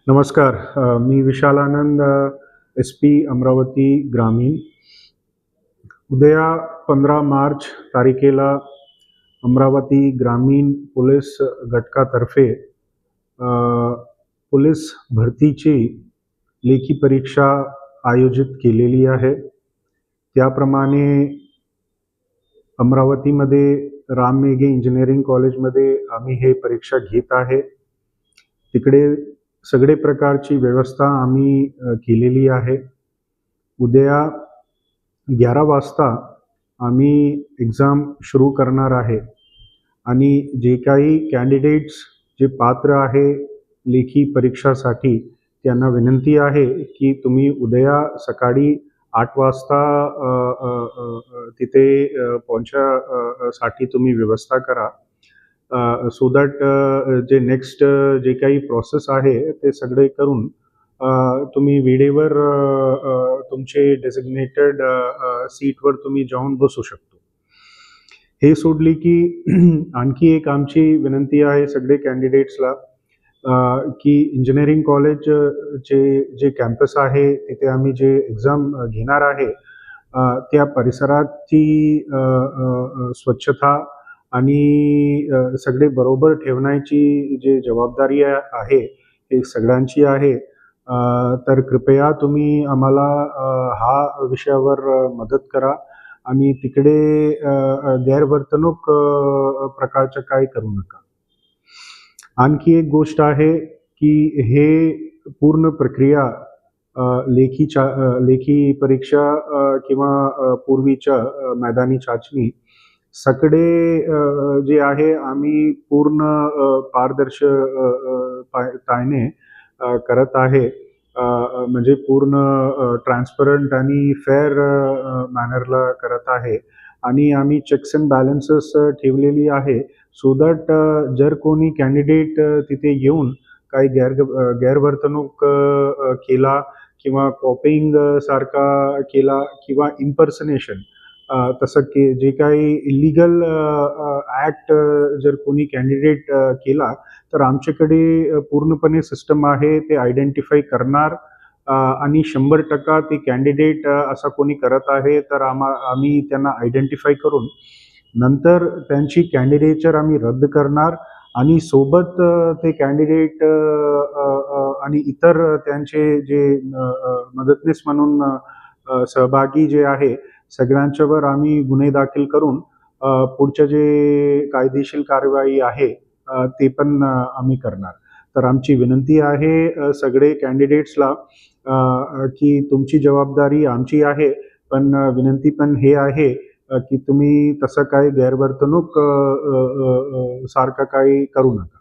नमस्कार. मी विशाल आनंद, SP अमरावती ग्रामीण. उद्या 15 मार्च तारखेला अमरावती ग्रामीण पोलीस घटकातर्फे अ, पोलीस भरतीची लेखी परीक्षा आयोजित केलेली आहे. त्याप्रमाणे अमरावतीमध्ये राममेघे इंजिनिअरिंग कॉलेजमध्ये आम्ही हे परीक्षा घेत आहे. तिकडे सगळे प्रकारची व्यवस्था आम्ही केलेली आहे. उद्या 11 वाजता आम्ही एक्झाम सुरू करणार आहे आणि जे काही कॅन्डिडेट्स जे पात्र आहे लेखी परीक्षासाठी त्यांना विनंती आहे की तुम्ही उद्या सकाळी 8 वाजता तिथे साठी तुम्ही व्यवस्था करा. सो दॅट जे नेक्स्ट जे काही प्रोसेस आहे ते सगळे करून तुम्ही वेळेवर तुमचे डेसिग्नेटेड सीटवर तुम्ही जाऊन बसू शकतो. हे सोडली की आणखी एक आमची विनंती आहे सगळे कॅन्डिडेट्सला की इंजिनिअरिंग कॉलेज जे कॅम्पस आहे तिथे आम्ही जे एक्झाम घेणार आहे त्या परिसराची स्वच्छता आणि सगळे बरोबर ठेवण्याची जी जबाबदारी आहे हे सगळ्यांची आहे. तर कृपया तुम्ही आम्हाला हा विषयावर मदत करा आणि तिकडे गैरवर्तणूक प्रकारचं काही करू नका. आणखी एक गोष्ट आहे की हे पूर्ण प्रक्रिया लेखी परीक्षा किंवा पूर्वीच्या मैदानी चाचणी सगळे जे आहे आम्ही पूर्ण पारदर्शकतेने करत आहे. म्हणजे पूर्ण ट्रान्सपरंट आणि फेअर मॅनरला करत आहे आणि आम्ही चेक्स अँड बॅलन्सेस ठेवलेली आहे सो दॅट जर कोणी कॅन्डिडेट तिथे येऊन काही गैरवर्तणूक केला किंवा कॉपिंग सारखा केला किंवा इम्पर्सनेशन तसं जे काही इलिगल ॲक्ट जर कोणी कॅन्डिडेट केला तर आमच्याकडे पूर्णपणे सिस्टम आहे ते आयडेंटिफाय करणार आणि 100% ते कॅन्डिडेट असा कोणी करत आहे तर आम्ही त्यांना आयडेंटिफाय करून नंतर त्यांची कॅन्डिडेचर आम्ही रद्द करणार आणि सोबत ते कॅन्डिडेट आणि इतर त्यांचे जे मदतनीस म्हणून सहभागी जे आहे सगळ्यांच्यावर आम्ही गुन्हे दाखल करून पुढच्या जे कायदेशीर कारवाई आहे ते पण आम्ही करणार. तर आमची विनंती आहे सगळे कॅन्डिडेट्सला की तुमची जबाबदारी आमची आहे पण विनंती पण हे आहे की तुम्ही तसं काही गैरवर्तणूक सारखं काही करू नका.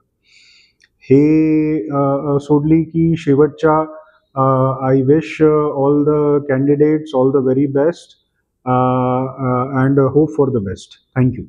हे सोडली की शेवटच्या I wish all the candidates all the very best and hope for the best. Thank you.